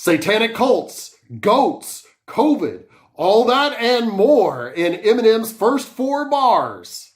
satanic cults, goats, COVID, all that and more in Eminem's first 4 bars.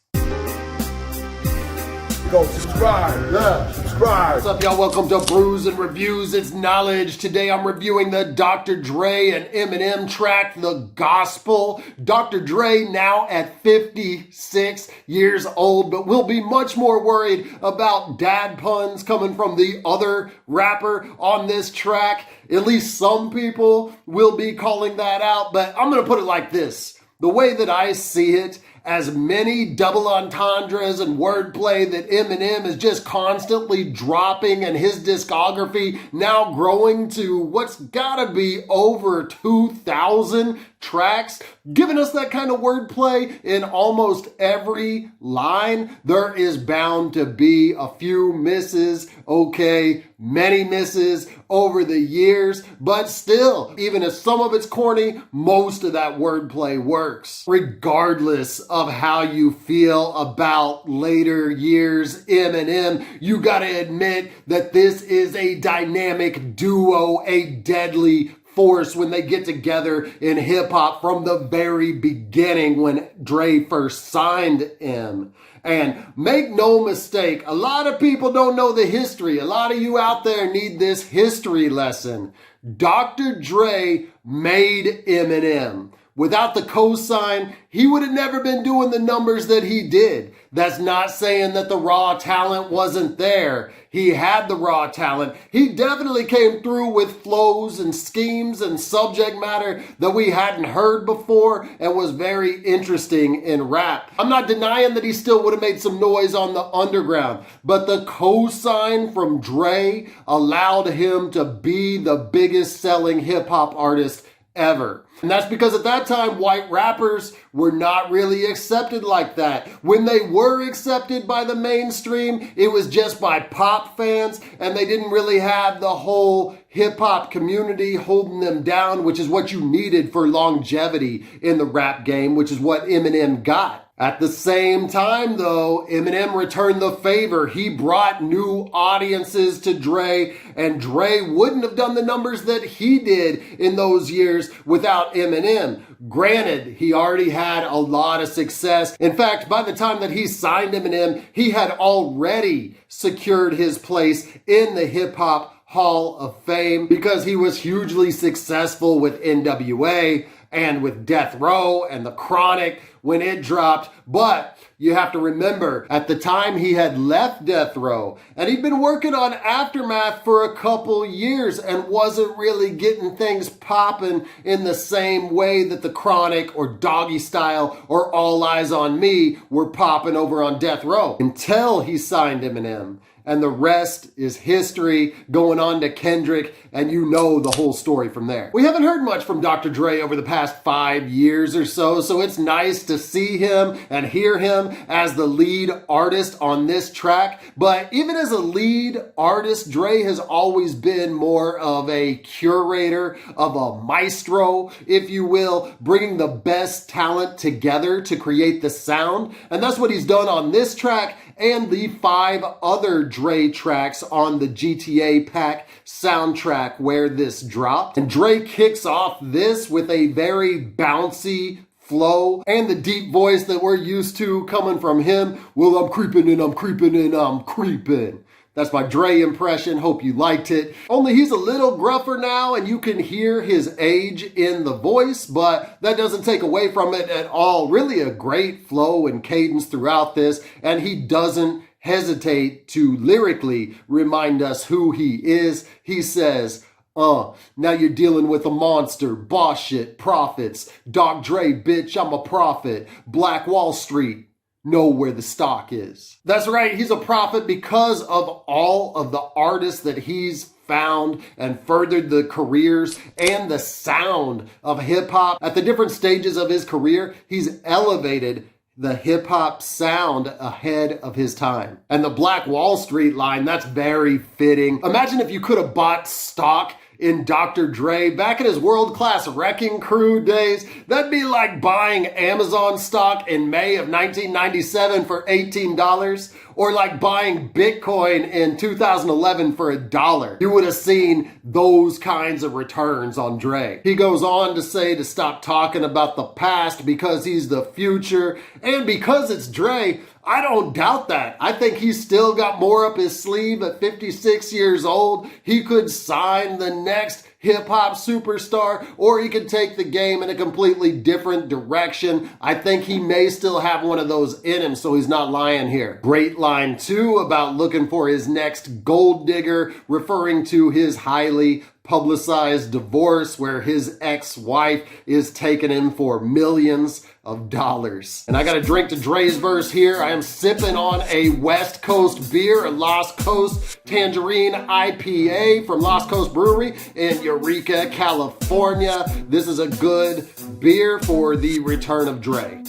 Go subscribe, subscribe. What's up, y'all? Welcome to Brews and Reviews. It's knowledge. Today I'm reviewing the Dr. Dre and Eminem track, The Gospel. Dr. Dre now at 56 years old, but we'll be much more worried about dad puns coming from the other rapper on this track. At least some people will be calling that out, but I'm going to put it like this. The way that I see it, as many double entendres and wordplay that Eminem is just constantly dropping, and his discography now growing to what's gotta be over 2,000 tracks, giving us that kind of wordplay in almost every line, there is bound to be a few misses, okay, many misses over the years, but still, even if some of it's corny, most of that wordplay works. Regardless of how you feel about later years Eminem, you gotta admit that this is a dynamic duo, a deadly force when they get together in hip-hop from the very beginning when Dre first signed him. And make no mistake, a lot of people don't know the history. A lot of you out there need this history lesson. Dr. Dre made Eminem. Without the cosign, he would have never been doing the numbers that he did. That's not saying that the raw talent wasn't there. He had the raw talent. He definitely came through with flows and schemes and subject matter that we hadn't heard before and was very interesting in rap. I'm not denying that he still would have made some noise on the underground, but the cosign from Dre allowed him to be the biggest selling hip hop artist ever. And that's because at that time, white rappers were not really accepted like that. When they were accepted by the mainstream, it was just by pop fans, and they didn't really have the whole hip-hop community holding them down, which is what you needed for longevity in the rap game, which is what Eminem got. At the same time, though, Eminem returned the favor. He brought new audiences to Dre, and Dre wouldn't have done the numbers that he did in those years without Eminem. Granted, he already had a lot of success. In fact, by the time that he signed Eminem, he had already secured his place in the hip-hop Hall of Fame because he was hugely successful with NWA and with Death Row and The Chronic when it dropped. But you have to remember, at the time he had left Death Row and he'd been working on Aftermath for a couple years and wasn't really getting things popping in the same way that The Chronic or Doggy Style or All Eyes on Me were popping over on Death Row until he signed Eminem. And the rest is history, going on to Kendrick, and you know the whole story from there. We haven't heard much from Dr. Dre over the past 5 years or so, so it's nice to see him and hear him as the lead artist on this track. But even as a lead artist, Dre has always been more of a curator, of a maestro, if you will, bringing the best talent together to create the sound. And that's what he's done on this track and the 5 other Dre tracks on the GTA Pack soundtrack where this dropped. And Dre kicks off this with a very bouncy flow and the deep voice that we're used to coming from him. Well, I'm creeping and I'm creeping and I'm creeping. That's my Dre impression. Hope you liked it. Only he's a little gruffer now and you can hear his age in the voice, but that doesn't take away from it at all. Really a great flow and cadence throughout this, and he doesn't hesitate to lyrically remind us who he is. He says, now you're dealing with a monster, boss shit, profits, Dr. Dre, bitch, I'm a prophet, Black Wall Street, know where the stock is. That's right, he's a prophet because of all of the artists that he's found and furthered the careers and the sound of hip-hop. At the different stages of his career, he's elevated the hip-hop sound ahead of his time. And the Black Wall Street line, that's very fitting. Imagine if you could have bought stock in Dr. Dre back in his world-class Wrecking Crew days. That'd be like buying Amazon stock in May of 1997 for $18, or like buying Bitcoin in 2011 for $1. You would have seen those kinds of returns on Dre. He goes on to say to stop talking about the past because he's the future, and because it's Dre, I don't doubt that. I think he's still got more up his sleeve at 56 years old. He could sign the next hip-hop superstar, or he could take the game in a completely different direction. I think he may still have one of those in him, so he's not lying here. Great line too about looking for his next gold digger, referring to his highly publicized divorce where his ex-wife is taking him for millions of dollars. And I got a drink to Dre's verse here. I am sipping on a West Coast beer, a Lost Coast Tangerine IPA from Lost Coast Brewery in Eureka, California. This is a good beer for the return of Dre.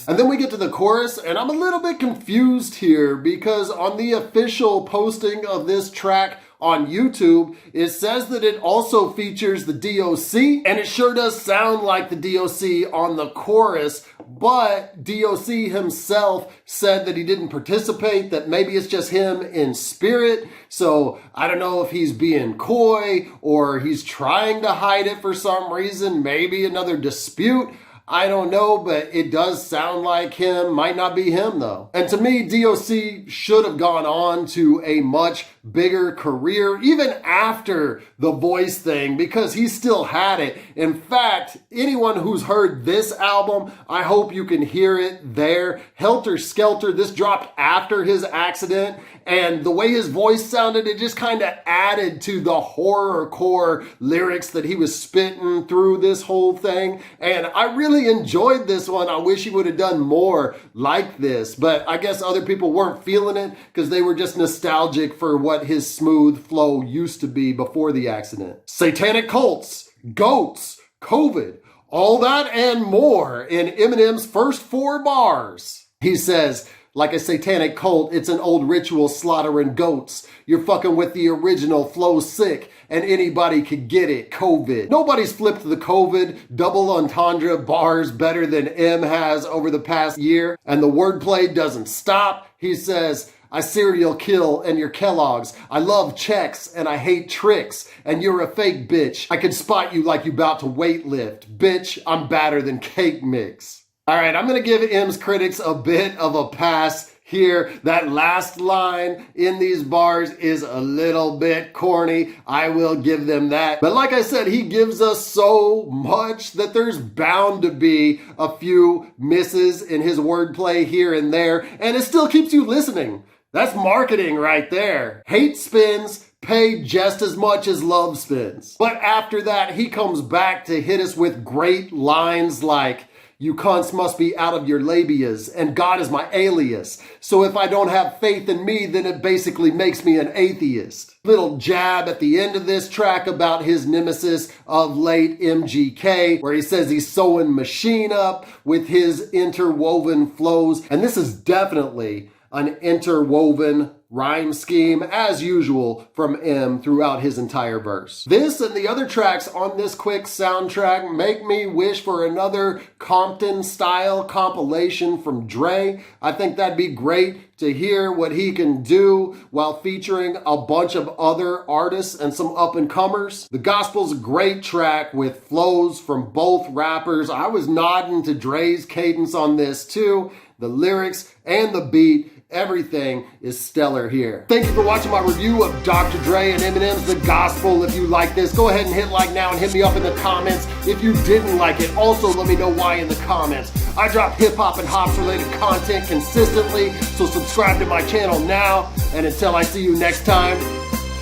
And then we get to the chorus, and I'm a little bit confused here because on the official posting of this track on YouTube, it says that it also features the D.O.C, and it sure does sound like the D.O.C on the chorus, but D.O.C himself said that he didn't participate, that maybe it's just him in spirit. So I don't know if he's being coy or he's trying to hide it for some reason, maybe another dispute. I don't know, but it does sound like him. Might not be him though. And to me, D.O.C should have gone on to a much bigger career even after the voice thing, because he still had it. In fact, anyone who's heard this album, I hope you can hear it there. Helter Skelter, this dropped after his accident, and the way his voice sounded, it just kind of added to the horrorcore lyrics that he was spitting through this whole thing. And I really enjoyed this one. I wish he would have done more like this, but I guess other people weren't feeling it because they were just nostalgic for what his smooth flow used to be before the accident. Satanic cults, goats, COVID, all that and more in Eminem's first 4 bars. He says, like a satanic cult, it's an old ritual slaughtering goats. You're fucking with the original flow sick, and anybody could get it, COVID. Nobody's flipped the COVID double entendre bars better than M has over the past year, and the wordplay doesn't stop. He says, I serial kill and you're Kellogg's. I love checks and I hate tricks. And you're a fake bitch. I can spot you like you about to weightlift. Bitch, I'm badder than cake mix. All right, I'm gonna give M's critics a bit of a pass here. That last line in these bars is a little bit corny. I will give them that. But like I said, he gives us so much that there's bound to be a few misses in his wordplay here and there. And it still keeps you listening. That's marketing right there. Hate spins pay just as much as love spins. But after that, he comes back to hit us with great lines like, you cunts must be out of your labias, and God is my alias. So if I don't have faith in me, then it basically makes me an atheist. Little jab at the end of this track about his nemesis of late, MGK, where he says he's sewing machine up with his interwoven flows. And this is definitely an interwoven rhyme scheme, as usual, from M throughout his entire verse. This and the other tracks on this quick soundtrack make me wish for another Compton-style compilation from Dre. I think that'd be great to hear what he can do while featuring a bunch of other artists and some up-and-comers. The Gospel's a great track with flows from both rappers. I was nodding to Dre's cadence on this too. The lyrics and the beat, everything is stellar here. Thank you for watching my review of Dr. Dre and Eminem's The Gospel. If you like this, go ahead and hit like now and hit me up in the comments. If you didn't like it, also let me know why in the comments. I drop hip-hop and hops related content consistently, so subscribe to my channel now. And until I see you next time,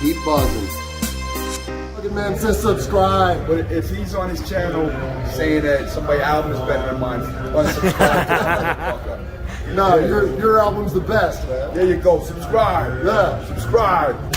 keep buzzing. Fucking man says subscribe. But if he's on his channel saying that somebody's album is better than mine, unsubscribe to that motherfucker. No, your album's the best, man. There you go. Subscribe. Yeah. Subscribe.